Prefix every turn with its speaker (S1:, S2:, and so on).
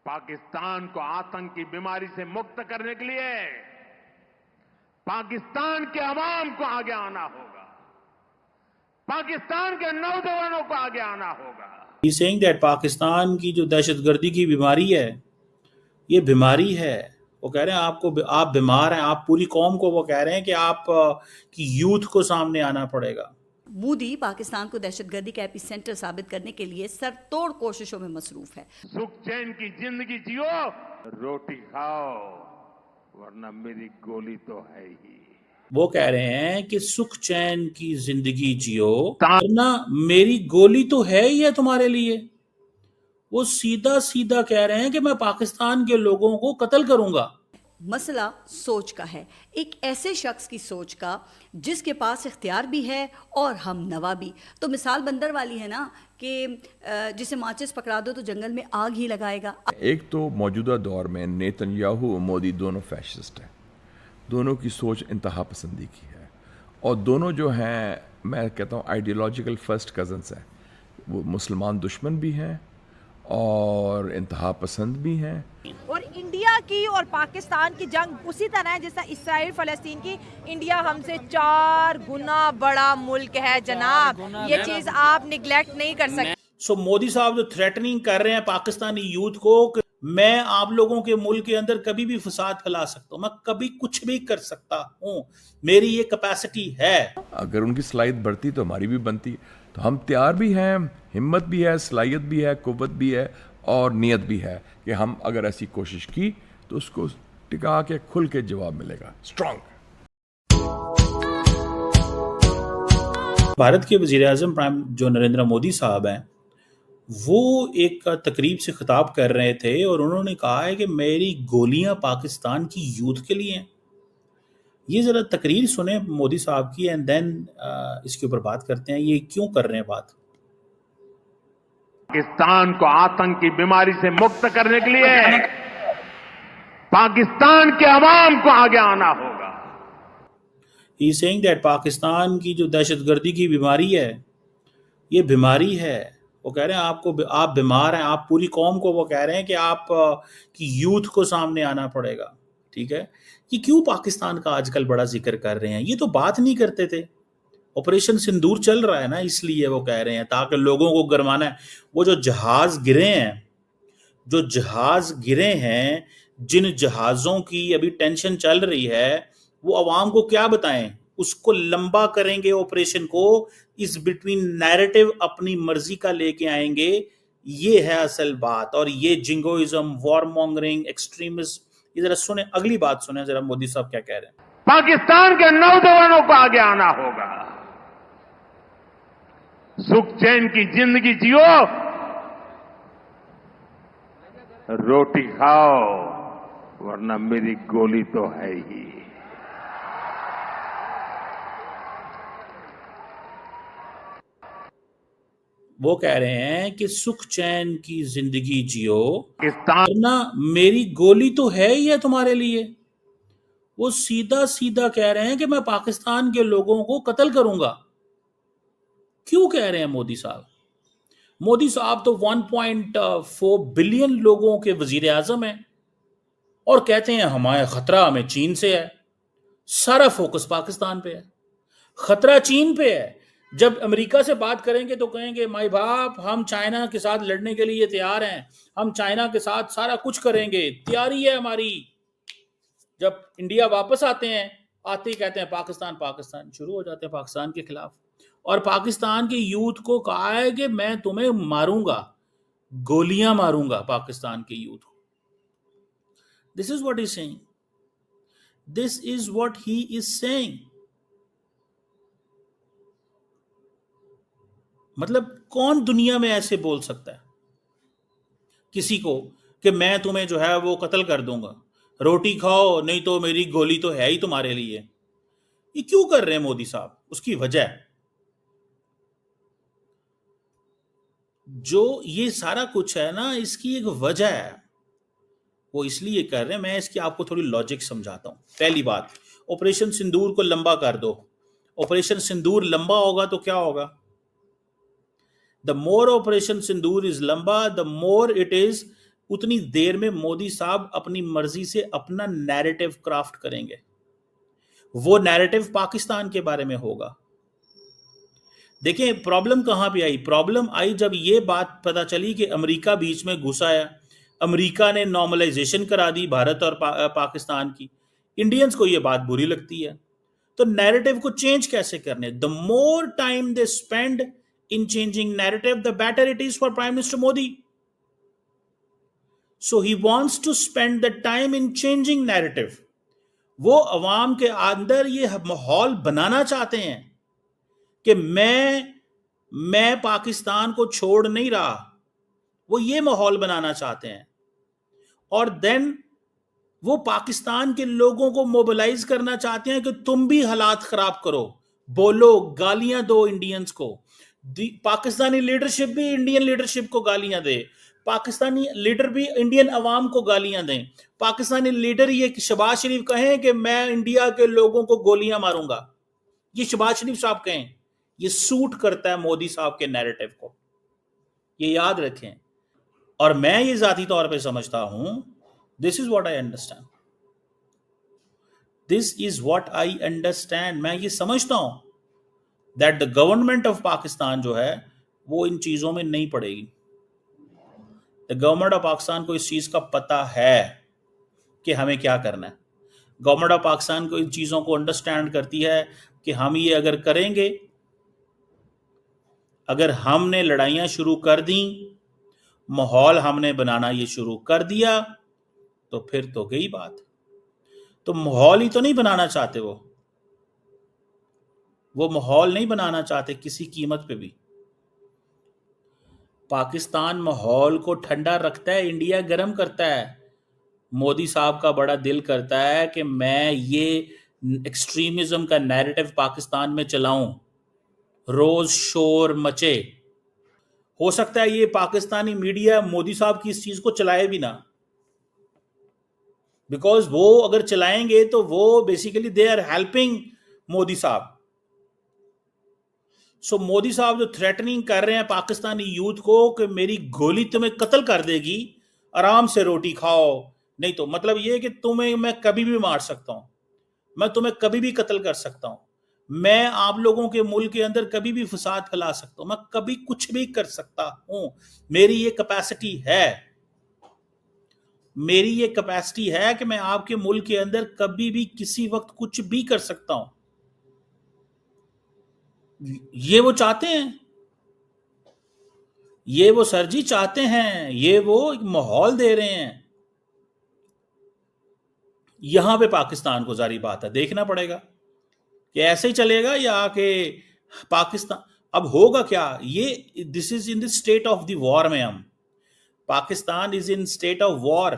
S1: पाकिस्तान को आतंक की बीमारी से मुक्त करने के लिए पाकिस्तान के अवाम को आगे आना होगा, पाकिस्तान के नौजवानों को आगे आना होगा।
S2: He's saying that पाकिस्तान की जो दहशतगर्दी की बीमारी है, ये बीमारी है। वो कह रहे हैं आप बीमार हैं, आप पूरी कौम को वो कह रहे हैं कि आप की यूथ को सामने आना पड़ेगा।
S3: मोदी पाकिस्तान को दहशतगर्दी का एपिसेंटर साबित करने के लिए सरतोड़ कोशिशों में मसरूफ है।
S1: सुख चैन की जिंदगी जियो, रोटी खाओ, वरना मेरी गोली तो है ही।
S2: वो कह रहे हैं कि सुख चैन की जिंदगी जियो, वरना मेरी गोली तो है ही है तुम्हारे लिए। वो सीधा सीधा कह रहे हैं कि मैं पाकिस्तान के लोगों को कत्ल करूंगा।
S3: मसला सोच का है, एक ऐसे शख्स की सोच का जिसके पास इख्तियार भी है और हम नवा भी। तो मिसाल बंदर वाली है ना कि जिसे माचिस पकड़ा दो तो जंगल में आग ही लगाएगा।
S4: एक तो मौजूदा दौर में नेतन्याहू और मोदी दोनों फैशिस्ट हैं, दोनों की सोच इंतहा पसंदी की है, और दोनों जो हैं मैं कहता हूँ आइडियोलॉजिकल फर्स्ट कज़न्स हैं। वो मुसलमान दुश्मन भी हैं और इंतहा पसंद भी हैं।
S5: और इंडिया की और पाकिस्तान की जंग उसी तरह है जैसा इसराइल फलस्तीन की। इंडिया हमसे 4 गुना बड़ा मुल्क है जनाब, ये चीज आप निगलेक्ट नहीं कर सकते।
S2: सो मोदी साहब जो थ्रेटनिंग कर रहे हैं पाकिस्तानी यूथ को, मैं आप लोगों के मुल्क के अंदर कभी भी फसाद फैला सकता हूँ, मैं कभी कुछ भी कर सकता हूँ, मेरी ये कैपेसिटी है।
S4: अगर उनकी सलाहियत बढ़ती तो हमारी भी बनती। तो हम तैयार भी हैं, हिम्मत भी है, सलाहियत भी है, कुव्वत भी है और नीयत भी है कि हम अगर ऐसी कोशिश की तो उसको टिका के खुल के जवाब मिलेगा। स्ट्रांग।
S2: भारत के वजीर आज़म प्राइम जो नरेंद्र मोदी साहब हैं, वो एक तकरीब से खिताब कर रहे थे और उन्होंने कहा है कि मेरी गोलियां पाकिस्तान की यूथ के लिए हैं। ये जरा तकरीर सुने मोदी साहब की एंड देन इसके ऊपर बात करते हैं ये क्यों कर रहे हैं बात।
S1: पाकिस्तान को आतंक की बीमारी से मुक्त करने के लिए पाकिस्तान के अवाम को आगे आना होगा।
S2: He is saying that Pakistan की जो दहशतगर्दी की बीमारी है, ये बीमारी है। वो कह रहे हैं आप बीमार हैं, आप पूरी कौम को वो कह रहे हैं कि आप की यूथ को सामने आना पड़ेगा। ठीक है, ये क्यों पाकिस्तान का आजकल बड़ा जिक्र कर रहे हैं? ये तो बात नहीं करते थे। ऑपरेशन सिंदूर चल रहा है ना, इसलिए वो कह रहे हैं ताकि लोगों को गरमाना है। वो जो जहाज गिरे हैं, जिन जहाज़ों की अभी टेंशन चल रही है, वो अवाम को क्या बताएं? उसको लंबा करेंगे ऑपरेशन को, इस बिटवीन नैरेटिव अपनी मर्जी का लेके आएंगे। ये है असल बात। और ये जिंगोइज्म, वॉर मॉन्गरिंग, एक्सट्रीमिज्म, ये जरा सुने, अगली बात सुने जरा मोदी साहब क्या कह रहे हैं।
S1: पाकिस्तान के नौजवानों को आगे आना होगा। सुख चैन की जिंदगी जियो, रोटी खाओ, वरना मेरी गोली तो है ही।
S2: वो कह रहे हैं कि सुख चैन की जिंदगी जियो, वरना मेरी गोली तो है ही है तुम्हारे लिए। वो सीधा सीधा कह रहे हैं कि मैं पाकिस्तान के लोगों को कत्ल करूंगा। क्यों कह रहे हैं मोदी साहब? मोदी साहब तो 1.4 बिलियन लोगों के वजीर आजम हैं और कहते हैं हमारा खतरा हमें चीन से है। सारा फोकस पाकिस्तान पे है, खतरा चीन पे है। जब अमेरिका से बात करेंगे तो कहेंगे माई बाप, हम चाइना के साथ लड़ने के लिए तैयार हैं, हम चाइना के साथ सारा कुछ करेंगे, तैयारी है हमारी। जब इंडिया वापस आते ही कहते हैं पाकिस्तान पाकिस्तान, शुरू हो जाते हैं पाकिस्तान के खिलाफ। और पाकिस्तान के यूथ को कहा है कि मैं तुम्हें मारूंगा, गोलियां मारूंगा पाकिस्तान के यूथ को। This is what he saying, this is what he is saying. मतलब कौन दुनिया में ऐसे बोल सकता है किसी को कि मैं तुम्हें जो है वो कत्ल कर दूंगा, रोटी खाओ नहीं तो मेरी गोली तो है ही तुम्हारे लिए। ये क्यों कर रहे हैं मोदी साहब? उसकी वजह, जो ये सारा कुछ है ना, इसकी एक वजह है। वो इसलिए कर रहे हैं, मैं इसकी आपको थोड़ी लॉजिक समझाता हूं। पहली बात, ऑपरेशन सिंदूर को लंबा कर दो। ऑपरेशन सिंदूर लंबा होगा तो क्या होगा? The more Operation Sindoor is lamba, the more it is उतनी देर में मोदी साहब अपनी मर्जी से अपना नैरेटिव क्राफ्ट करेंगे। वो नैरेटिव पाकिस्तान के बारे में होगा। देखिए प्रॉब्लम कहां पे आई, प्रॉब्लम आई जब ये बात पता चली कि अमेरिका बीच में घुस आया, अमेरिका ने नॉर्मलाइजेशन करा दी भारत और पाकिस्तान की। इंडियंस को ये बात बुरी लगती है, तो नैरेटिव को चेंज कैसे करने? The more time they spend in changing narrative the better it is for prime minister Modi. So he wants to spend the time in changing narrative. वो अवाम के अंदर ये माहौल बनाना चाहते हैं कि मैं पाकिस्तान को छोड़ नहीं रहा, वो ये माहौल बनाना चाहते हैं। और देन वो पाकिस्तान के लोगों को मोबिलाइज करना चाहते हैं कि तुम भी हालात खराब करो, बोलो, गालियां दो इंडियंस को। पाकिस्तानी लीडरशिप भी इंडियन लीडरशिप को गालियां दे, पाकिस्तानी लीडर भी इंडियन अवाम को गालियां दें, पाकिस्तानी लीडर ये शहबाज शरीफ कहें कि मैं इंडिया के लोगों को गोलियां मारूंगा, ये शहबाज शरीफ साहब कहें। ये सूट करता है मोदी साहब के नैरेटिव को, ये याद रखें। और मैं ये जाती तौर पे समझता हूं, this is what I understand, this is what I understand. मैं ये समझता हूं that the government of Pakistan जो है वो इन चीजों में नहीं पड़ेगी। द गवर्नमेंट ऑफ पाकिस्तान को इस चीज का पता है कि हमें क्या करना है। गवर्नमेंट ऑफ पाकिस्तान को इन चीजों को अंडरस्टैंड करती है कि हम ये अगर करेंगे, अगर हमने लड़ाइयां शुरू कर दी, माहौल हमने बनाना ये शुरू कर दिया, तो फिर तो गई बात। तो माहौल ही तो नहीं बनाना चाहते, वो माहौल नहीं बनाना चाहते किसी कीमत पे भी। पाकिस्तान माहौल को ठंडा रखता है, इंडिया गर्म करता है। मोदी साहब का बड़ा दिल करता है कि मैं ये एक्सट्रीमिज्म का नैरेटिव पाकिस्तान में चलाऊं, रोज शोर मचे। हो सकता है ये पाकिस्तानी मीडिया मोदी साहब की इस चीज को चलाए भी ना, बिकॉज वो अगर चलाएंगे तो वो basically they are helping Modi साहब। सो मोदी साहब जो थ्रेटनिंग कर रहे हैं पाकिस्तानी यूथ को कि मेरी गोली तुम्हें कत्ल कर देगी, आराम से रोटी खाओ, नहीं तो मतलब ये कि तुम्हें मैं कभी भी मार सकता हूं, मैं तुम्हें कभी भी कत्ल कर सकता हूं, मैं आप लोगों के मुल्क के अंदर कभी भी फसाद फैला सकता हूं, मैं कभी कुछ भी कर सकता हूं, मेरी ये कैपेसिटी है, मेरी ये कैपेसिटी है कि मैं आपके मुल्क के अंदर कभी भी किसी वक्त कुछ भी कर सकता हूं। ये वो चाहते हैं, ये वो सर जी चाहते हैं, ये वो एक माहौल दे रहे हैं। यहां पे पाकिस्तान को जारी बात है, देखना पड़ेगा कि ऐसे ही चलेगा या कि पाकिस्तान अब होगा क्या। ये this is in the state of the war में, हम Pakistan is in state of war.